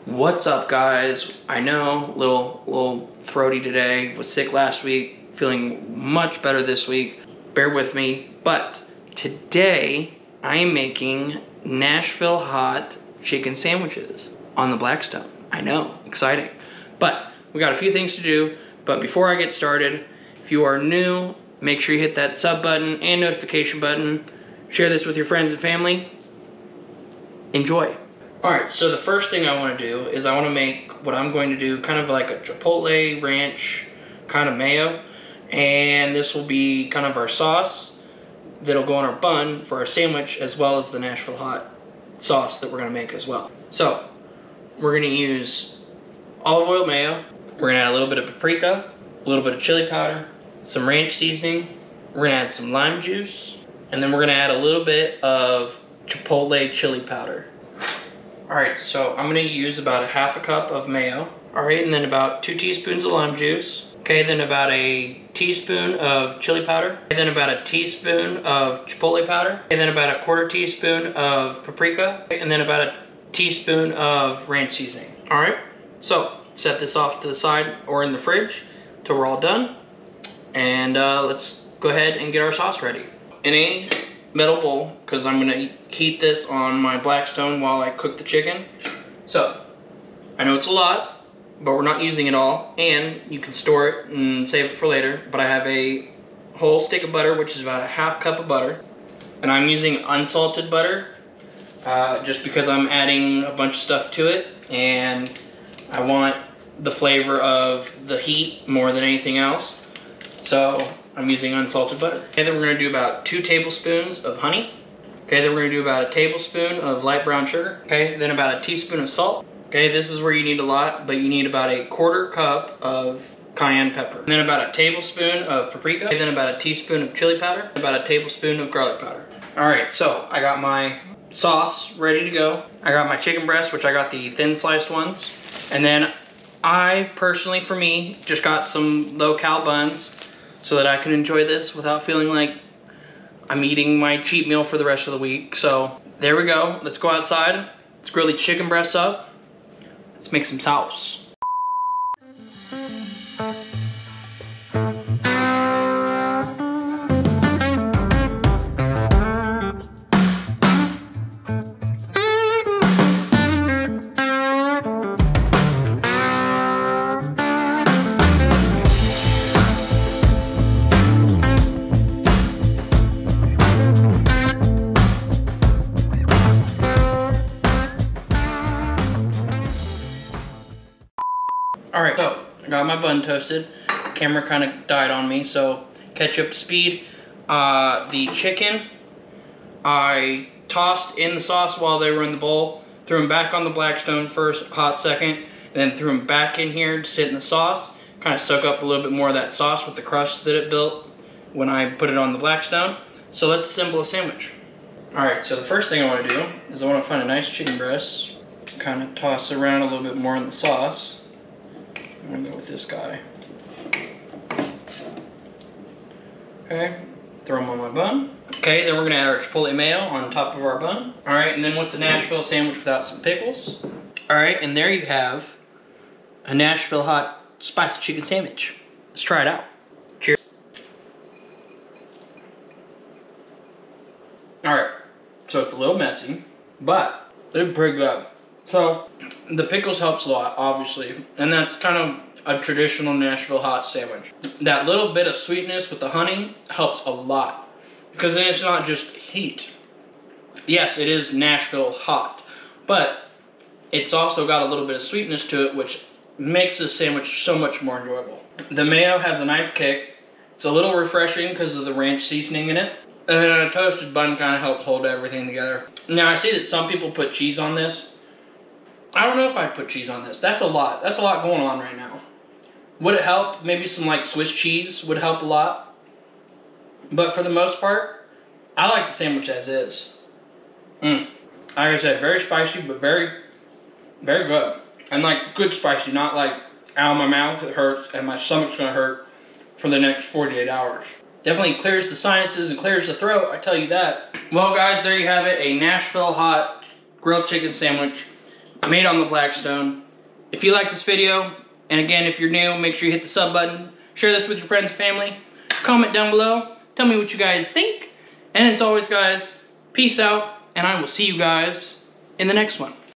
What's up, guys? I know, little throaty today, was sick last week, feeling much better this week. Bear with me, but today I am making Nashville hot chicken sandwiches on the Blackstone. I know, exciting. But we got a few things to do, but before I get started, if you are new, make sure you hit that sub button and notification button. Share this with your friends and family. Enjoy. Alright, so the first thing I want to do is I want to make what I'm going to do kind of like a chipotle ranch kind of mayo. And this will be kind of our sauce that'll go on our bun for our sandwich, as well as the Nashville hot sauce that we're going to make as well. So we're going to use olive oil mayo. We're going to add a little bit of paprika, a little bit of chili powder, some ranch seasoning. We're going to add some lime juice, and then we're going to add a little bit of chipotle chili powder. Alright, so I'm going to use about a half a cup of mayo. Alright, and then about 2 teaspoons of lime juice. Okay, then about a teaspoon of chili powder. And then about a teaspoon of chipotle powder. And then about a 1/4 teaspoon of paprika. And then about a teaspoon of ranch seasoning. Alright, so set this off to the side or in the fridge till we're all done. And let's go ahead and get our sauce ready. In a metal bowl, because I'm going to heat this on my Blackstone while I cook the chicken. So, I know it's a lot, but we're not using it all, and you can store it and save it for later. But I have a whole stick of butter, which is about a half cup of butter, and I'm using unsalted butter just because I'm adding a bunch of stuff to it, and I want the flavor of the heat more than anything else. So I'm using unsalted butter. Okay, then we're going to do about 2 tablespoons of honey. Okay, then we're going to do about a tablespoon of light brown sugar. Okay, then about a teaspoon of salt. Okay, this is where you need a lot, but you need about a 1/4 cup of cayenne pepper. And then about a tablespoon of paprika. Okay, then about a teaspoon of chili powder. And about a tablespoon of garlic powder. Alright, so I got my sauce ready to go. I got my chicken breast, which I got the thin sliced ones. And then I personally, for me, just got some low-cal buns, so that I can enjoy this without feeling like I'm eating my cheat meal for the rest of the week. So there we go. Let's go outside. Let's grill these chicken breasts up. Let's make some sauce. Alright, so I got my bun toasted. Camera kind of died on me, so catch up to speed. The chicken, I tossed in the sauce while they were in the bowl, threw them back on the Blackstone for a hot second, and then threw them back in here to sit in the sauce, kind of soak up a little bit more of that sauce with the crust that it built when I put it on the Blackstone. So let's assemble a sandwich. Alright, so the first thing I want to do is I want to find a nice chicken breast, kind of toss it around a little bit more in the sauce. I'm gonna go with this guy. Okay, throw them on my bun. Okay, then we're gonna add our chipotle mayo on top of our bun. All right, and then what's a Nashville sandwich without some pickles? All right, and there you have a Nashville hot spicy chicken sandwich. Let's try it out. Cheers. All right, so it's a little messy, but they're pretty good. So, the pickles helps a lot, obviously, and that's kind of a traditional Nashville hot sandwich. That little bit of sweetness with the honey helps a lot, because then it's not just heat. Yes, it is Nashville hot, but it's also got a little bit of sweetness to it, which makes this sandwich so much more enjoyable. The mayo has a nice kick. It's a little refreshing because of the ranch seasoning in it. And then a toasted bun kind of helps hold everything together. Now, I see that some people put cheese on this. I don't know if I'd put cheese on this. That's a lot. That's a lot going on right now. Would it help? Maybe some like Swiss cheese would help a lot. But for the most part, I like the sandwich as is. Like I said, very spicy, but very, very good. And like good spicy, not like out of my mouth it hurts and my stomach's gonna hurt for the next 48 hours. Definitely clears the sinuses and clears the throat, I tell you that. Well guys, there you have it, a Nashville hot grilled chicken sandwich made on the Blackstone. If you like this video, and again, if you're new, make sure you hit the sub button. Share this with your friends and family. Comment down below. Tell me what you guys think. And as always, guys, peace out, and I will see you guys in the next one.